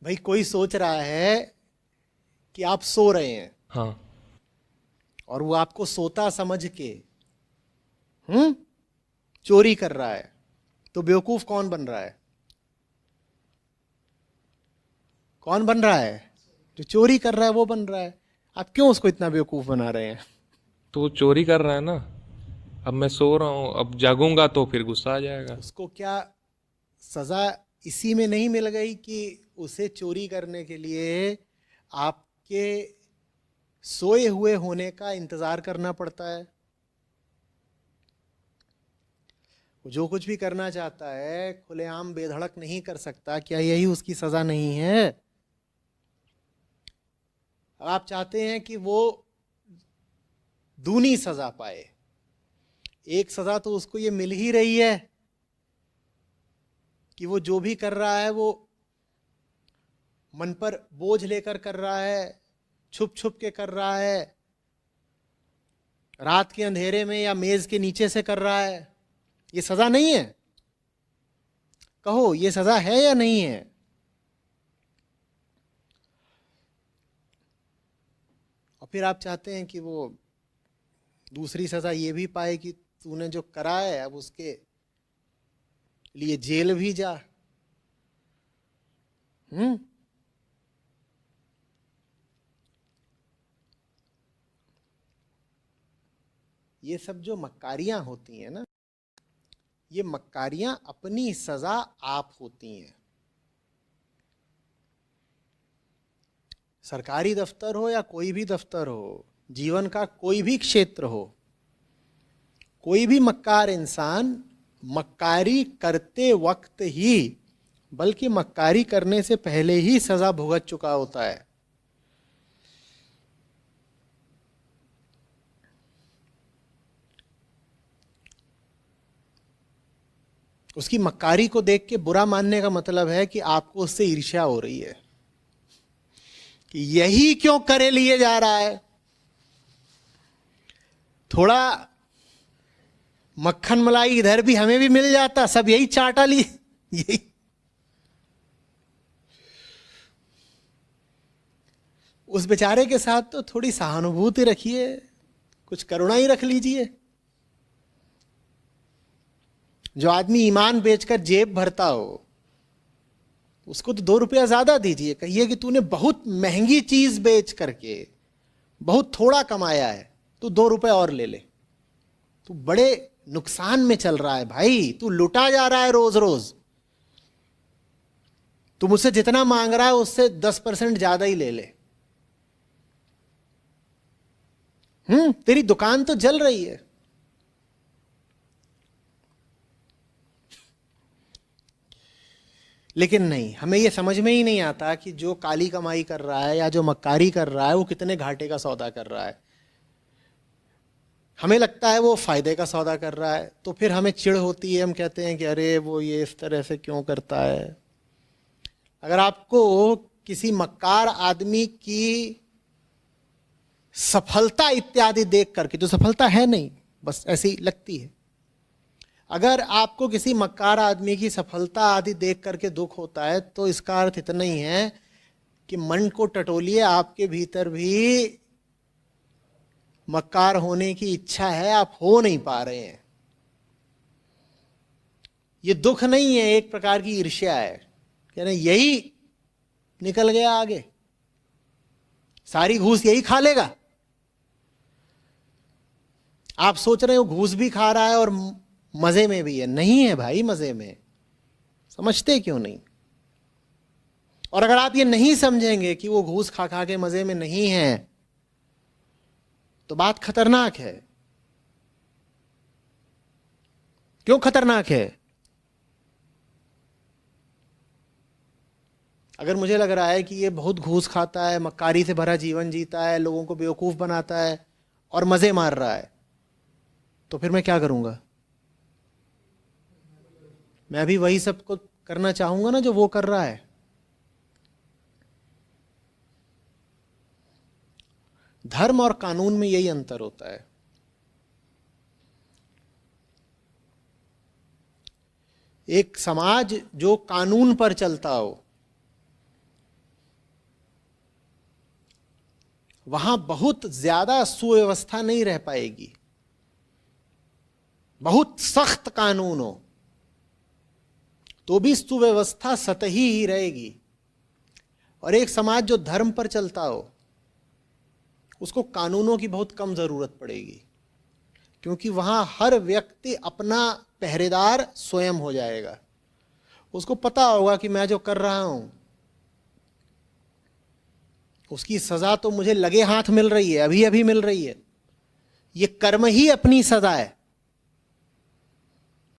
भाई कोई सोच रहा है कि आप सो रहे हैं हाँ। और वो आपको सोता समझ के चोरी कर रहा है, तो बेवकूफ कौन बन रहा है? कौन बन रहा है? जो चोरी कर रहा है वो बन रहा है। आप क्यों उसको इतना बेवकूफ बना रहे हैं? तो वो चोरी कर रहा है ना। अब मैं सो रहा हूँ, अब जागूंगा तो फिर गुस्सा आ जाएगा। उसको क्या सजा इसी में नहीं मिल गई कि उसे चोरी करने के लिए आपके सोए हुए होने का इंतजार करना पड़ता है? वो जो कुछ भी करना चाहता है खुलेआम बेधड़क नहीं कर सकता। क्या यही उसकी सजा नहीं है? अब आप चाहते हैं कि वो दूनी सजा पाए। एक सजा तो उसको ये मिल ही रही है कि वो जो भी कर रहा है वो मन पर बोझ लेकर कर रहा है, छुप छुप के कर रहा है, रात के अंधेरे में या मेज के नीचे से कर रहा है। ये सजा नहीं है? कहो, ये सजा है या नहीं है? और फिर आप चाहते हैं कि वो दूसरी सजा ये भी पाए कि तूने जो करा है अब उसके लिए जेल भी जा। हम्म ये सब जो मक्कारियां होती हैं ना, ये मक्कारियां अपनी सजा आप होती हैं। सरकारी दफ्तर हो या कोई भी दफ्तर हो, जीवन का कोई भी क्षेत्र हो, कोई भी मक्कार इंसान मक्कारी करते वक्त ही, बल्कि मक्कारी करने से पहले ही सजा भुगत चुका होता है। उसकी मक्कारी को देख के बुरा मानने का मतलब है कि आपको उससे ईर्ष्या हो रही है कि यही क्यों करे लिए जा रहा है। थोड़ा मक्खन मलाई इधर भी हमें भी मिल जाता, सब यही चाटा लिए यही। उस बेचारे के साथ तो थोड़ी सहानुभूति रखिए, कुछ करुणा ही रख लीजिए। जो आदमी ईमान बेचकर जेब भरता हो उसको तो 2 रुपया ज्यादा दीजिए, कहिए कि तूने बहुत महंगी चीज बेच करके बहुत थोड़ा कमाया है, तू 2 रुपए और ले ले। तू बड़े नुकसान में चल रहा है भाई, तू लुटा जा रहा है रोज रोज। तू मुझसे जितना मांग रहा है उससे 10% ज्यादा ही ले ले। तेरी दुकान तो जल रही है। लेकिन नहीं, हमें यह समझ में ही नहीं आता कि जो काली कमाई कर रहा है या जो मक्कारी कर रहा है वो कितने घाटे का सौदा कर रहा है। हमें लगता है वो फायदे का सौदा कर रहा है, तो फिर हमें चिढ़ होती है, हम कहते हैं कि अरे वो ये इस तरह से क्यों करता है। अगर आपको किसी मक्कार आदमी की सफलता इत्यादि देख करके, जो सफलता है नहीं बस ऐसी लगती है, अगर आपको किसी मक्कार आदमी की सफलता आदि देख करके दुख होता है तो इसका अर्थ इतना ही है कि मन को टटोलिए, आपके भीतर भी मक्कार होने की इच्छा है, आप हो नहीं पा रहे हैं। ये दुख नहीं है, एक प्रकार की ईर्ष्या है। कह रहे यही निकल गया आगे, सारी घूस यही खा लेगा। आप सोच रहे हो घूस भी खा रहा है और मजे में भी है। नहीं है भाई, मजे में। समझते क्यों नहीं? और अगर आप ये नहीं समझेंगे कि वो घूस खा खा के मजे में नहीं है तो बात खतरनाक है। क्यों खतरनाक है? अगर मुझे लग रहा है कि ये बहुत घूस खाता है, मक्कारी से भरा जीवन जीता है, लोगों को बेवकूफ बनाता है और मजे मार रहा है, तो फिर मैं क्या करूंगा? मैं भी वही सब को करना चाहूंगा ना जो वो कर रहा है। धर्म और कानून में यही अंतर होता है। एक समाज जो कानून पर चलता हो, वहां बहुत ज्यादा सुव्यवस्था नहीं रह पाएगी, बहुत सख्त कानून हो तो भी सुव्यवस्था सतही ही रहेगी। और एक समाज जो धर्म पर चलता हो उसको कानूनों की बहुत कम जरूरत पड़ेगी, क्योंकि वहां हर व्यक्ति अपना पहरेदार स्वयं हो जाएगा। उसको पता होगा कि मैं जो कर रहा हूं उसकी सजा तो मुझे लगे हाथ मिल रही है, अभी अभी मिल रही है। ये कर्म ही अपनी सजा है।